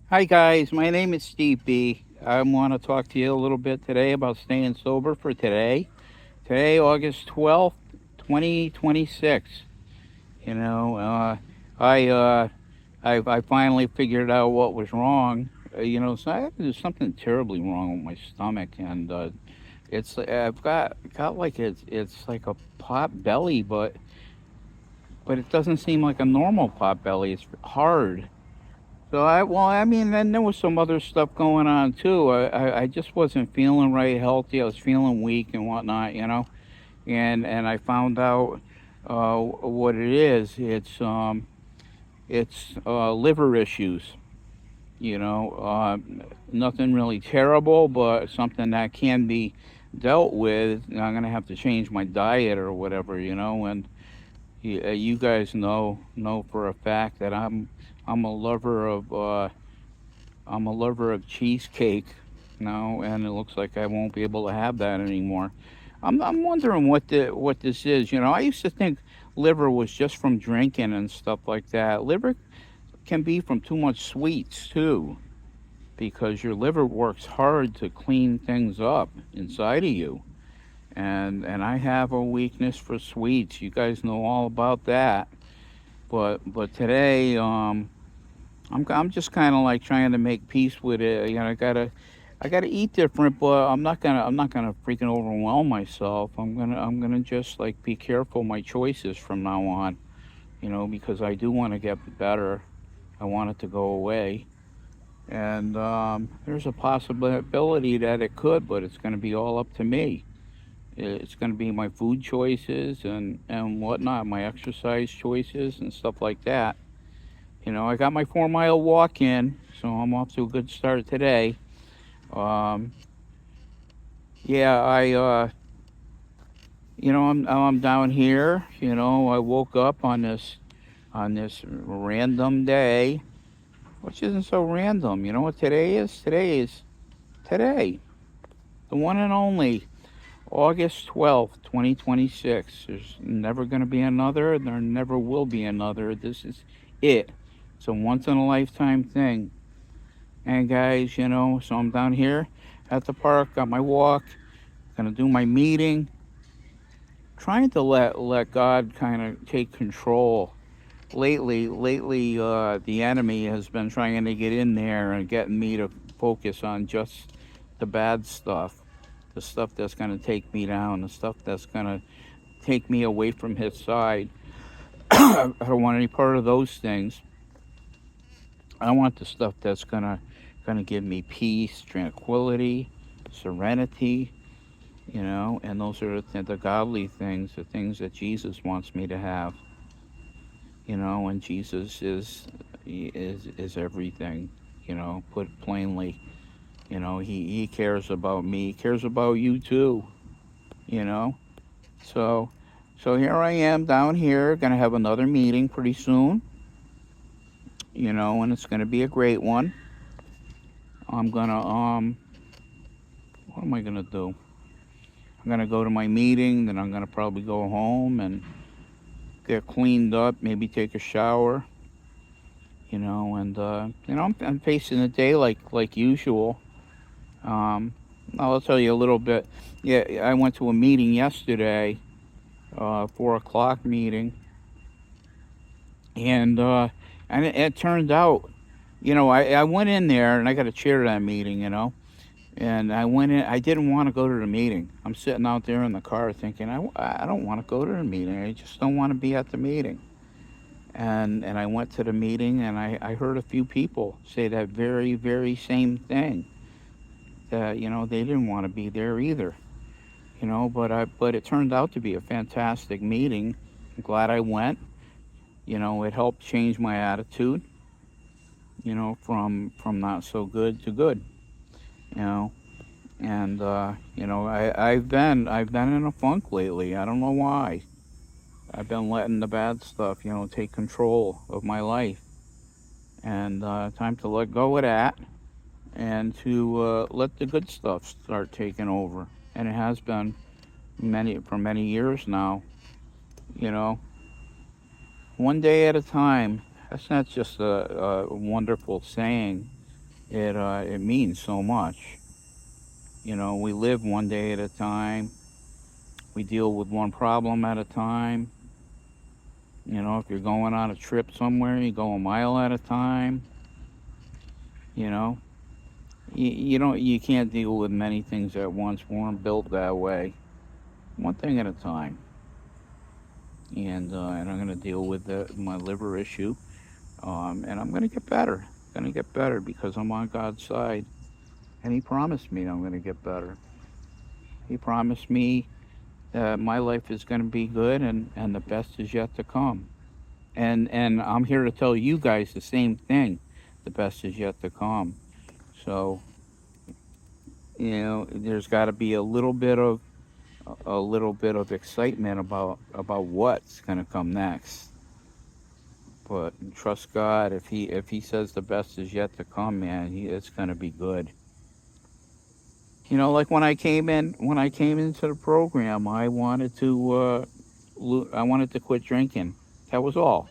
Hi guys, my name is Steve B. I want to talk to you a little bit today about staying sober for today. Today, August 12th, 2026. You know, I, uh, I finally figured out what was wrong. So there's something terribly wrong with my stomach, and I've got like it's like a pot belly, but it doesn't seem like a normal pot belly. It's hard. I mean, then there was some other stuff going on too. I just wasn't feeling right, healthy. I was feeling weak and whatnot. And I found out what it is. It's liver issues. Nothing really terrible, but something that can be dealt with. I'm gonna have to change my diet or whatever. And you guys know for a fact that I'm a lover of. I'm a lover of cheesecake now, and it looks like I won't be able to have that anymore. I'm wondering what this is. I used to think liver was just from drinking and stuff like that. Liver can be from too much sweets too, because your liver works hard to clean things up inside of you. And I have a weakness for sweets. You guys know all about that. But today, I'm just kind of like trying to make peace with it. I gotta eat different, but I'm not gonna freaking overwhelm myself. I'm gonna just like be careful my choices from now on. Because I do want to get better. I want it to go away, and there's a possibility that it could, but it's gonna be all up to me. It's gonna be my food choices and whatnot, my exercise choices and stuff like that. I got my 4 mile walk in, so I'm off to a good start today. Um, yeah, I'm down here. I woke up on this random day, which isn't so random. You know what today is? Today, the one and only August 12th, 2026. There's never going to be another. There never will be another. This is it. It's a once in a lifetime thing. And guys, so I'm down here at the park, got my walk, gonna do my meeting, trying to let God kind of take control. Lately, the enemy has been trying to get in there and getting me to focus on just the bad stuff, the stuff that's gonna take me down, the stuff that's gonna take me away from His side. I don't want any part of those things. I want the stuff that's gonna give me peace, tranquility, serenity, and those are the godly things, the things that Jesus wants me to have. And Jesus is everything. Put plainly. He cares about me, he cares about you too. You know, so here I am down here, gonna have another meeting pretty soon. And it's gonna be a great one. I'm gonna what am I gonna do? I'm gonna go to my meeting, then I'm gonna probably go home and get cleaned up, maybe take a shower, I'm facing the day like usual. Um, I'll tell you a little bit. Yeah, I went to a meeting yesterday, 4 o'clock meeting, and it turned out, I went in there and I got a chair to that meeting, and I went in. I didn't want to go to the meeting. I'm sitting out there in the car thinking, I don't want to go to the meeting. I just don't want to be at the meeting. And I went to the meeting and I heard a few people say that very, very same thing, that they didn't want to be there either. But it turned out to be a fantastic meeting. I'm glad I went. It helped change my attitude, from not so good to good. You know and I've been in a funk lately. I don't know why. I've been letting the bad stuff, take control of my life, and time to let go of that and to let the good stuff start taking over. And it has been many years now. You know, one day at a time. That's not just a wonderful saying. it means so much. You know, we live one day at a time. We deal with one problem at a time. You know, if you're going on a trip somewhere, you go a mile at a time. You know, you don't, you can't deal with many things at once. We weren't built that way. One thing at a time. And I'm gonna deal with my liver issue. And I'm gonna get better. Gonna get better because I'm on God's side, and He promised me I'm gonna get better. He promised me that my life is gonna be good, and the best is yet to come. And I'm here to tell you guys the same thing. The best is yet to come. So, you know, there's got to be a little bit of excitement about what's going to come next. But trust God. If he says the best is yet to come, man, it's going to be good. You know, like when I came into the program, I wanted to quit drinking. That was all.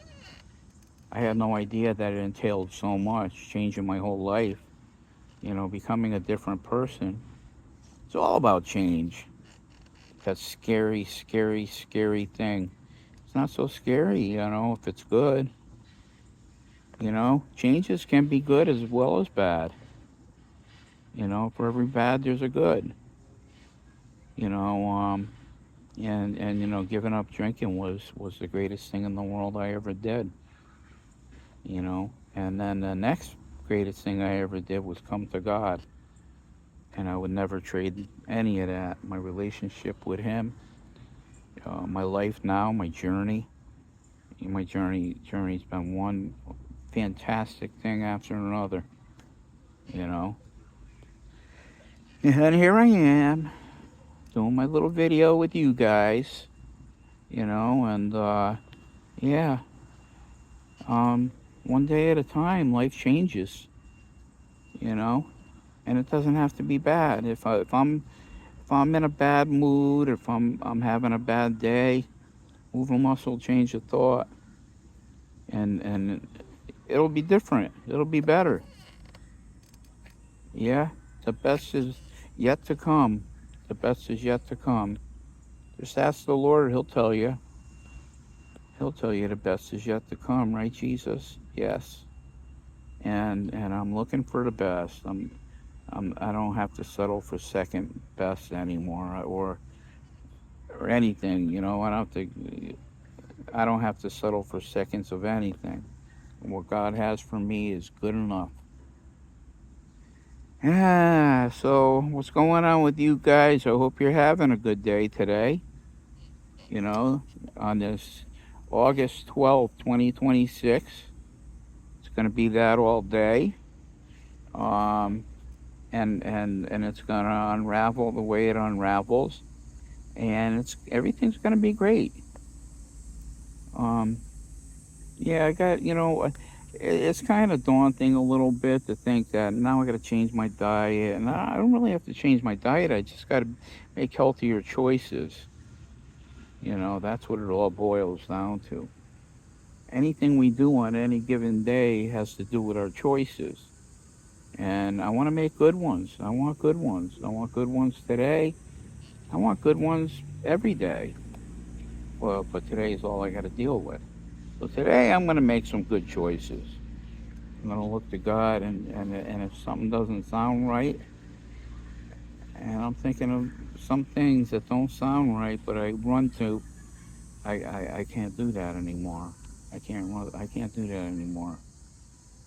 I had no idea that it entailed so much, changing my whole life. You know, becoming a different person. It's all about change. That scary, scary, scary thing. It's not so scary, you know, if it's good. You know, changes can be good as well as bad. You know, for every bad, there's a good. You know, and you know, giving up drinking was the greatest thing in the world I ever did. You know, and then the next greatest thing I ever did was come to God, and I would never trade any of that. My relationship with Him, my life now, my journey. My journey's been one fantastic thing after another. You know, and here I am doing my little video with you guys. You know, and yeah, um, one day at a time, life changes. You know, and it doesn't have to be bad. If I'm in a bad mood, if I'm having a bad day, move a muscle, change a thought, and it'll be different. It'll be better. Yeah, the best is yet to come. The best is yet to come. Just ask the Lord, He'll tell you. He'll tell you the best is yet to come, right, Jesus? Yes. And I'm looking for the best. I don't have to settle for second best anymore, or anything. You know, I don't have to settle for seconds of anything. What God has for me is good enough. Yeah, so what's going on with you guys? I hope you're having a good day today. You know, on this August 12th, 2026. It's going to be that all day. Um, and it's going to unravel the way it unravels. And everything's going to be great. Um, yeah, I got, you know, it's kind of daunting a little bit to think that now I got to change my diet. And I don't really have to change my diet. I just got to make healthier choices. You know, that's what it all boils down to. Anything we do on any given day has to do with our choices. And I want to make good ones. I want good ones. I want good ones today. I want good ones every day. Well, but today is all I got to deal with. So today I'm going to make some good choices. I'm going to look to God, and if something doesn't sound right, and I'm thinking of some things that don't sound right, but I run to, I can't do that anymore. I can't do that anymore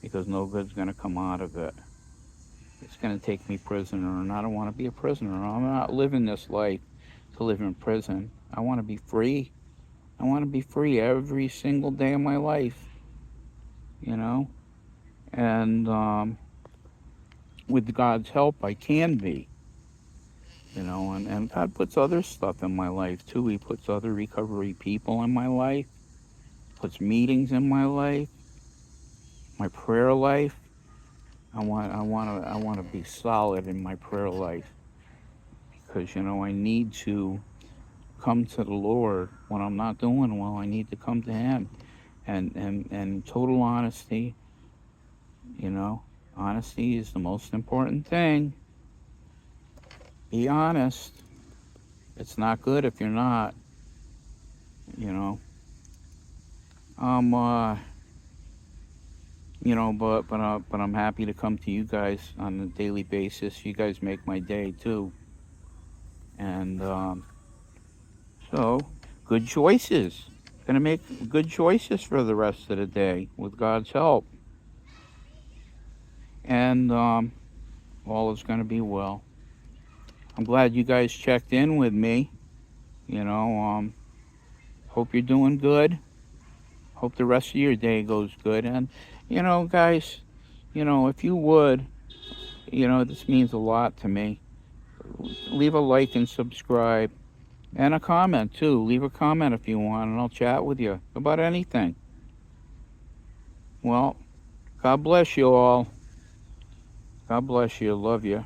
because no good's going to come out of it. It's going to take me prisoner, and I don't want to be a prisoner. I'm not living this life to live in prison. I want to be free. I want to be free every single day of my life, you know? And with God's help, I can be, you know? And God puts other stuff in my life, too. He puts other recovery people in my life, puts meetings in my life, my prayer life. I want to be solid in my prayer life because, you know, I need to come to the Lord when I'm not doing well. I need to come to Him, and total honesty, you know. Honesty is the most important thing. Be honest. It's not good if you're not, you know. Um, uh, but I'm happy to come to you guys on a daily basis. You guys make my day too, and so good choices. Gonna make good choices for the rest of the day with God's help, and all is gonna be well. I'm glad you guys checked in with me. You know, hope you're doing good. Hope the rest of your day goes good, and guys, if you would, this means a lot to me. Leave a like and subscribe. And a comment too. Leave a comment if you want, and I'll chat with you about anything. Well, God bless you all. God bless you. Love you.